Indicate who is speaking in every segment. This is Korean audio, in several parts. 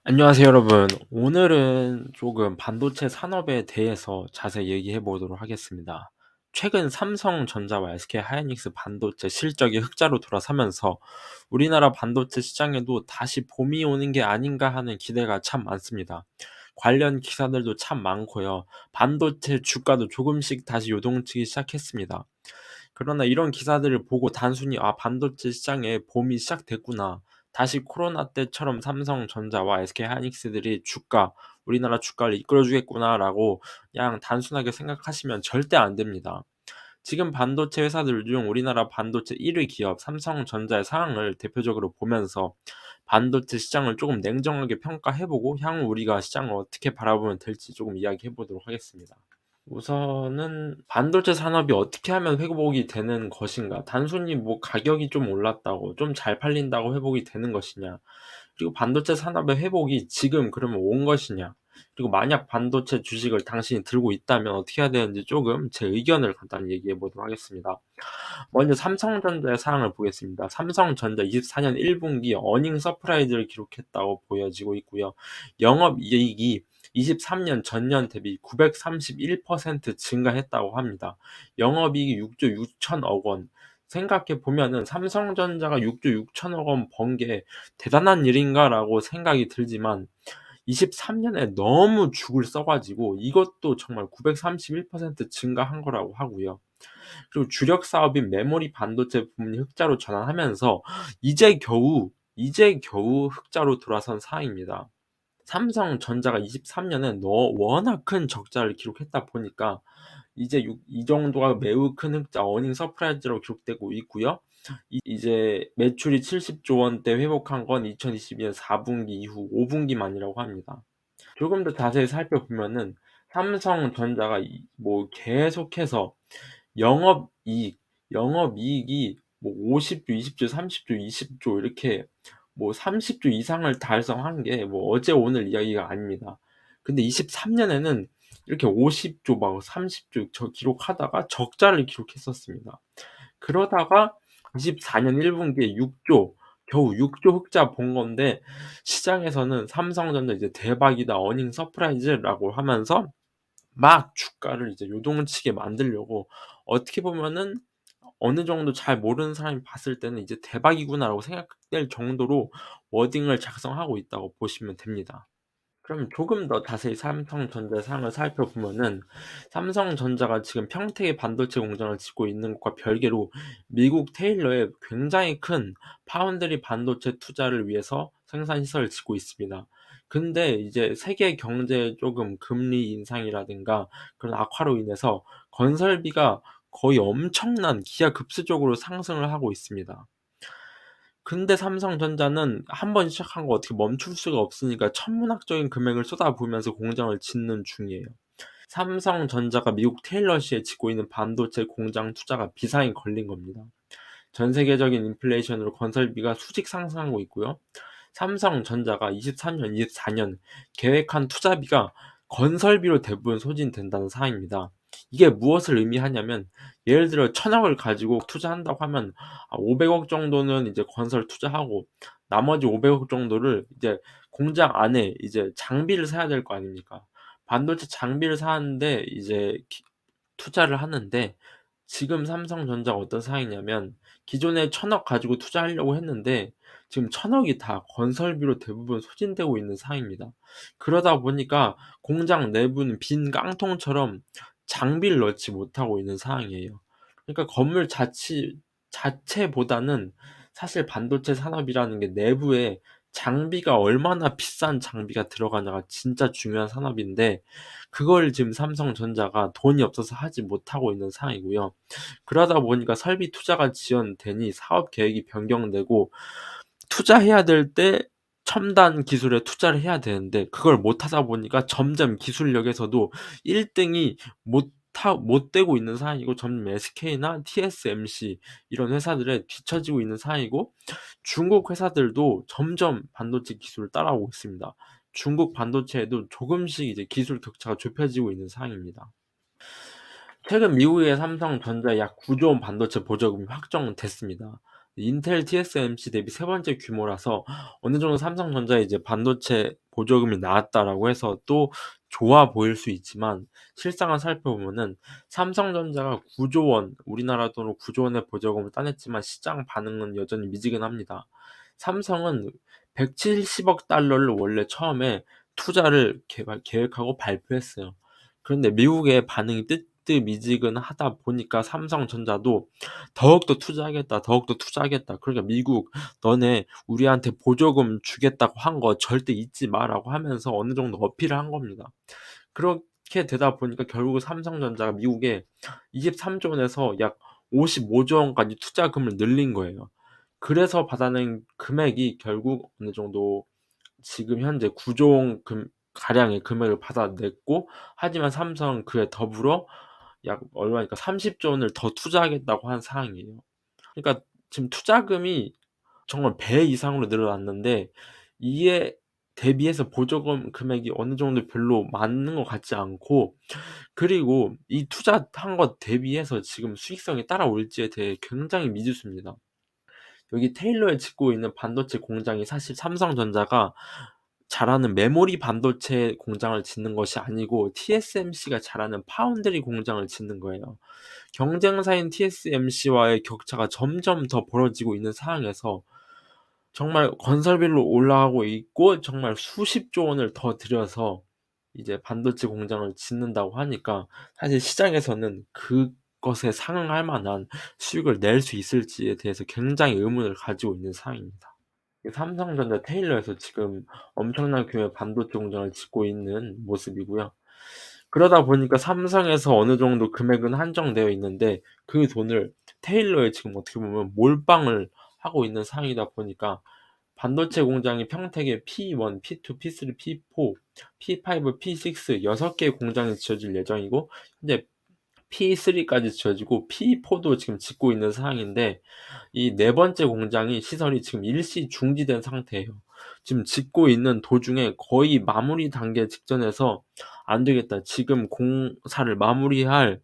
Speaker 1: 안녕하세요, 여러분. 오늘은 조금 반도체 산업에 대해서 자세히 얘기해 보도록 하겠습니다. 최근 삼성전자와 SK 하이닉스 반도체 실적이 흑자로 돌아서면서 우리나라 반도체 시장에도 다시 봄이 오는 게 아닌가 하는 기대가 참 많습니다. 관련 기사들도 참 많고요. 반도체 주가도 조금씩 다시 요동치기 시작했습니다. 그러나 이런 기사들을 보고 단순히 '아 반도체 시장에 봄이 시작됐구나. 다시 코로나 때처럼 삼성전자와 SK하이닉스들이 우리나라 주가를 이끌어 주겠구나.'라고 그냥 단순하게 생각하시면 절대 안 됩니다. 지금 반도체 회사들 중 우리나라 반도체 1위 기업 삼성전자의 상황을 대표적으로 보면서 반도체 시장을 쪼금 냉정하게 평가해 보고 향후 우리가 시장을 어떻게 바라보면 될지 쪼금 이야기해 보도록 하겠습니다. 우선은 반도체 산업이 어떻게 하면 회복이 되는 것인가? 단순히 뭐 가격이 좀 올랐다고 좀 잘 팔린다고 회복이 되는 것이냐? 그리고 반도체 산업의 회복이 지금 그러면 온 것이냐? 그리고 만약 반도체 주식을 당신이 들고 있다면 어떻게 해야 되는지 쪼금 제 의견을 간단히 얘기해 보도록 하겠습니다. 먼저 삼성전자의 사항을 보겠습니다. 삼성전자 24년 1 분기 어닝 서프라이즈를 기록했다고 보여지고 있고요. 영업이익이 23년 전년 대비 931% 증가했다고 합니다. 영업이익이 6조 6천억 원. 생각해 보면은 '삼성전자가 6조 6천억 원 번 게 대단한 일인가?'라고 생각이 들지만 23 년에 너무 죽을 써 가지고 이것도 정말 931% 증가한 거라고 하고요. 그리고 주력 사업인 메모리 반도체 부문이 흑자로 전환하면서 이제 겨우 흑자로 돌아선 상황입니다. 삼성전자가 23 년에 워낙 큰 적자를 기록했다 보니까 이 정도가 매우 큰 흑자 어닝 서프라이즈로 기록되고 있고요. 이제 매출이 70조 원대 회복한 건 2022년 4 분기 이후 5 분기만이라고 합니다. 조금 더 자세히 살펴보면은 삼성전자가 계속해서 영업이익, 영업이익이 뭐 50조, 20조, 30조, 20조 이렇게 뭐 30조 이상을 달성한 게 뭐 어제 오늘 이야기가 아닙니다. 근데 23 년에는 이렇게 50조 막 30조 기록하다가 적자를 기록했었습니다. 그러다가 24년 1 분기에 6조, 겨우 6조 흑자 본 건데 시장에서는 삼성전자 이제 "대박이다. 어닝 서프라이즈"라고 하면서 막 주가를 이제 요동치게 만들려고 어떻게 보면은 어느 정도 잘 모르는 사람이 봤을 때는 '이제 대박이구나.'라고 생각될 정도로 워딩을 작성하고 있다고 보시면 됩니다. 그럼 조금 더 자세히 삼성전자 상황을 살펴보면은 삼성전자가 지금 평택에 반도체 공장을 짓고 있는 것과 별개로 미국 테일러에 굉장히 큰 파운드리 반도체 투자를 위해서 생산 시설을 짓고 있습니다. 근데 이제 세계 경제의 조금 금리 인상이라든가 그런 악화로 인해서 건설비가 거의 엄청난 기하급수적으로 상승을 하고 있습니다. 근데 삼성전자는 한 번 시작한 거 어떻게 멈출 수가 없으니까 천문학적인 금액을 쏟아부으면서 공장을 짓는 중이에요. 삼성전자가 미국 테일러시에 짓고 있는 반도체 공장 투자가 비상이 걸린 겁니다. 전 세계적인 인플레이션으로 건설비가 수직 상승하고 있고요. 삼성전자가 23년, 24년 계획한 투자비가 건설비로 대부분 소진된다는 사항입니다. 이게 무엇을 의미하냐면 예를 들어 1,000억을 가지고 투자한다고 하면 500억 정도는 이제 건설 투자하고 나머지 500억 정도를 이제 공장 안에 이제 장비를 사야 될 거 아닙니까? 반도체 장비를 사는데 이제 투자를 하는데 지금 삼성전자가 어떤 상황이냐면 기존에 1,000억 가지고 투자하려고 했는데 지금 1,000억이 다 건설비로 대부분 소진되고 있는 상황입니다. 그러다 보니까 공장 내부는 빈 깡통처럼 장비를 넣지 못하고 있는 상황이에요. 그러니까 건물 자체보다는 사실 반도체 산업이라는 게 내부에 장비가 얼마나 비싼 장비가 들어가냐가 진짜 중요한 산업인데 그걸 지금 삼성전자가 돈이 없어서 하지 못하고 있는 상황이고요. 그러다 보니까 설비 투자가 지연되니 사업 계획이 변경되고 투자해야 될 때 첨단 기술에 투자를 해야 되는데 그걸 못 하다 보니까 점점 기술력에서도 1 등이 못 되고 있는 상황이고 점점 SK나 TSMC 이런 회사들에 뒤처지고 있는 상황이고 중국 회사들도 점점 반도체 기술을 따라오고 있습니다. 중국 반도체에도 조금씩 이제 기술 격차가 좁혀지고 있는 상황입니다. 최근 미국의 삼성전자에 약 9조 원 반도체 보조금이 확정됐습니다. 인텔 TSMC 대비 세 번째 규모라서 어느 정도 삼성전자에 이제 반도체 보조금이 나왔다라고 해서 또 좋아 보일 수 있지만 실상을 살펴보면은 삼성전자가 9조 원, 우리나라 돈으로 9조 원의 보조금을 따냈지만 시장 반응은 여전히 미지근합니다. 삼성은 170억 달러를 원래 처음에 투자를 계획하고 발표했어요. 그런데 미국의 반응이 뜨뜻미지근하다 보니까 삼성전자도 "더욱더 투자하겠다. 더욱더 투자하겠다. 그러니까 미국 너네 우리한테 보조금 주겠다고 한 거 절대 잊지 마."라고 하면서 어느 정도 어필을 한 겁니다. 그렇게 되다 보니까 결국 삼성전자가 미국에 23조 원에서 약 55조 원까지 투자금을 늘린 거예요. 그래서 받아낸 금액이 결국 어느 정도 지금 현재 9조 원 가량의 금액을 받아냈고, 하지만 삼성은 그에 더불어 약 얼마니까 30조 원을 더 투자하겠다고 한 상황이에요. 그러니까 지금 투자금이 정말 배 이상으로 늘어났는데 이에 대비해서 보조금 금액이 어느 정도 별로 많은 것 같지 않고, 그리고 이 투자한 것 대비해서 지금 수익성이 따라올지에 대해 굉장히 미지수입니다. 여기 테일러에 짓고 있는 반도체 공장이 사실 삼성전자가 잘하는 메모리 반도체 공장을 짓는 것이 아니고 TSMC가 잘하는 파운드리 공장을 짓는 거예요. 경쟁사인 TSMC와의 격차가 점점 더 벌어지고 있는 상황에서 정말 건설비로 올라가고 있고 정말 수십조 원을 더 들여서 이제 반도체 공장을 짓는다고 하니까 사실 시장에서는 그것에 상응할 만한 수익을 낼 수 있을지에 대해서 굉장히 의문을 가지고 있는 상황입니다. 이 삼성전자 테일러에서 지금 엄청난 규모의 반도체 공장을 짓고 있는 모습이고요. 그러다 보니까 삼성에서 어느 정도 금액은 한정되어 있는데 그 돈을 테일러에 지금 어떻게 보면 몰빵을 하고 있는 상황이다 보니까 반도체 공장이 평택에 P1, P2, P3, P4, P5, P6 6개의 공장이 지어질 예정이고, 현재 P3까지 지어지고 P4도 지금 짓고 있는 상황인데 이 네 번째 공장이 시설이 지금 일시 중지된 상태예요. 지금 짓고 있는 도중에 거의 마무리 단계 직전에서 "안 되겠다. 지금 공사를 마무리할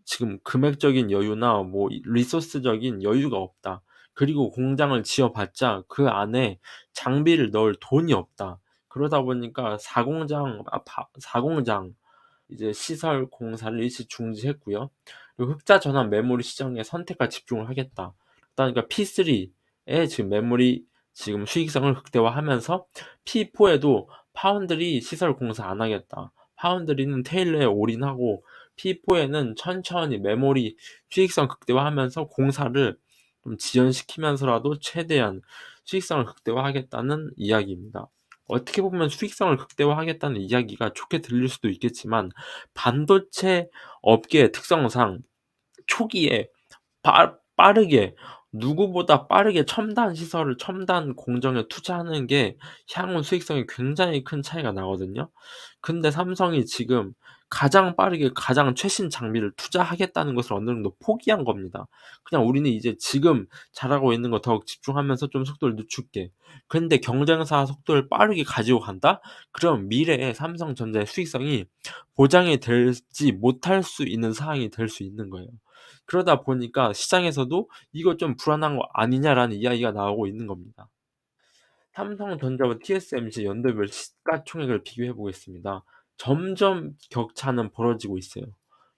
Speaker 1: 지금 금액적인 여유나 뭐 이 리소스적인 여유가 없다. 그리고 공장을 지어 봤자 그 안에 장비를 넣을 돈이 없다." 그러다 보니까 4공장 이제 시설 공사를 일시 중지했고요. 그리고 "흑자 전환 메모리 시장에 선택과 집중을 하겠다." 그러니까 P3에 지금 메모리 지금 수익성을 극대화하면서 P4에도 파운드리 시설 공사 안 하겠다. 파운드리는 테일러에 올인하고 P4에는 천천히 메모리 수익성 극대화하면서 공사를 좀 지연시키면서라도 최대한 수익성을 극대화하겠다는 이야기입니다. 어떻게 보면 수익성을 극대화하겠다는 이야기가 좋게 들릴 수도 있겠지만 반도체 업계의 특성상 초기에 빠르게, 누구보다 빠르게 첨단 시설을 첨단 공정에 투자하는 게 향후 수익성에 굉장히 큰 차이가 나거든요. 근데 삼성이 지금 가장 빠르게 가장 최신 장비를 투자하겠다는 것을 어느 정도 포기한 겁니다. 그냥 "우리는 이제 지금 잘하고 있는 거 더욱 집중하면서 좀 속도를 늦출게." 근데 경쟁사 속도를 빠르게 가지고 간다? 그럼 미래에 삼성전자의 수익성이 보장이 되지 못할 수 있는 상황이 될 수 있는 거예요. 그러다 보니까 시장에서도 "이거 좀 불안한 거 아니냐?"라는 이야기가 나오고 있는 겁니다. 삼성전자와 TSMC 연도별 시가총액을 비교해 보겠습니다. 점점 격차는 벌어지고 있어요.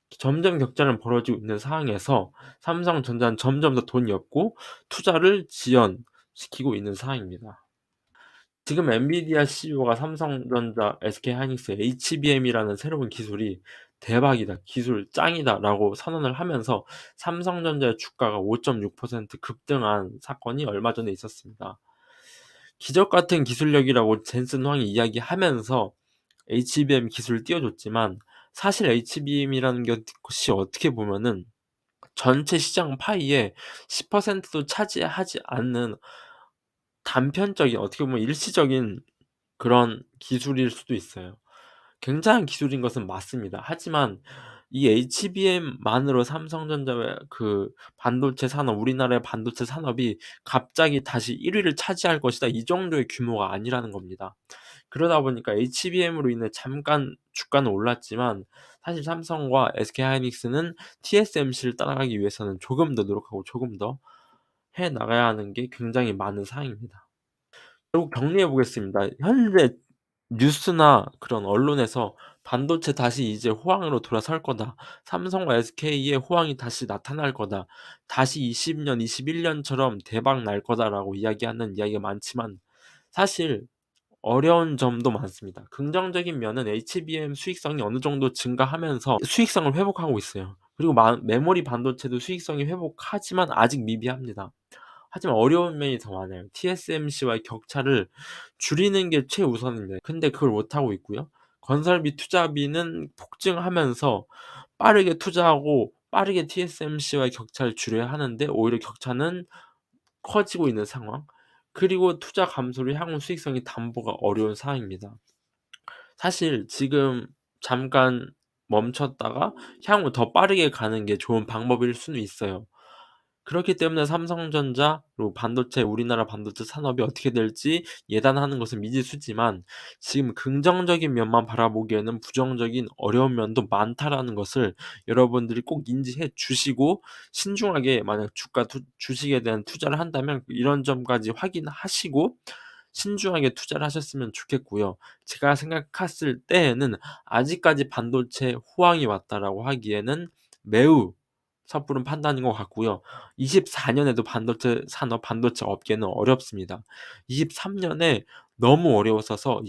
Speaker 1: 점점 격차는 벌어지고 있는 상황에서 삼성전자는 점점 더 돈이 없고 투자를 지연시키고 있는 상황입니다. 지금 엔비디아 CEO가 삼성전자, SK하이닉스 HBM이라는 새로운 기술이 "대박이다. 기술 짱이다."라고 선언을 하면서 삼성전자의 주가가 5.6% 급등한 사건이 얼마 전에 있었습니다. 기적 같은 기술력이라고 젠슨 황이 이야기하면서 HBM 기술을 띄워줬지만 사실 HBM이라는 것이 어떻게 보면은 전체 시장 파이의 10%도 차지하지 않는 단편적인, 어떻게 보면 일시적인 그런 기술일 수도 있어요. 굉장한 기술인 것은 맞습니다. 하지만 이 HBM만으로 삼성전자의 그 반도체 산업, 우리나라의 반도체 산업이 갑자기 다시 1 위를 차지할 것이다, 이 정도의 규모가 아니라는 겁니다. 그러다 보니까 HBM으로 인해 잠깐 주가는 올랐지만 사실 삼성과 SK하이닉스는 TSMC를 따라가기 위해서는 조금 더 노력하고 조금 더 해 나가야 하는 게 굉장히 많은 사항입니다. 결국 정리해 보겠습니다. 현재 뉴스나 그런 언론에서 "반도체 다시 이제 호황으로 돌아설 거다. 삼성과 SK의 호황이 다시 나타날 거다. 다시 20년, 21 년처럼 대박 날 거다."라고 이야기하는 이야기가 많지만 사실 어려운 점도 많습니다. 긍정적인 면은 HBM 수익성이 어느 정도 증가하면서 수익성을 회복하고 있어요. 그리고 메모리 반도체도 수익성이 회복하지만 아직 미비합니다. 하지만 어려운 면이 더 많아요. TSMC와의 격차를 줄이는 게 최우선입니다. 근데 그걸 못하고 있고요. 건설비 투자비는 폭증하면서 빠르게 투자하고 빠르게 TSMC와의 격차를 줄여야 하는데 오히려 격차는 커지고 있는 상황. 그리고 투자 감소로 향후 수익성이 담보가 어려운 상황입니다. 사실 지금 잠깐 멈췄다가 향후 더 빠르게 가는 게 좋은 방법일 수는 있어요. 그렇기 때문에 삼성전자 그리고 반도체 우리나라 반도체 산업이 어떻게 될지 예단하는 것은 미지수지만 지금 긍정적인 면만 바라보기에는 부정적인 어려운 면도 많다라는 것을 여러분들이 꼭 인지해 주시고 신중하게 만약 주식에 대한 투자를 한다면 이런 점까지 확인하시고 신중하게 투자를 하셨으면 좋겠고요. 제가 생각했을 때에는 아직까지 반도체 호황이 왔다라고 하기에는 매우 섣부른 판단인 것 같고요. 24 년에도 반도체 산업, 반도체 업계는 어렵습니다. 23 년에 너무 어려웠어서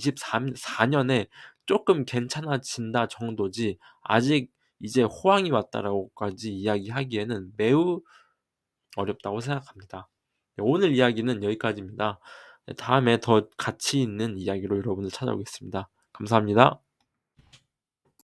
Speaker 1: 4 년에 쪼끔 괜찮아진다 정도지 아직 이제 호황이 왔다라고까지 이야기하기에는 매우 어렵다고 생각합니다. 네, 오늘 이야기는 여기까지입니다. 네, 다음에 더 가치 있는 이야기로 여러분을 찾아오겠습니다. 감사합니다.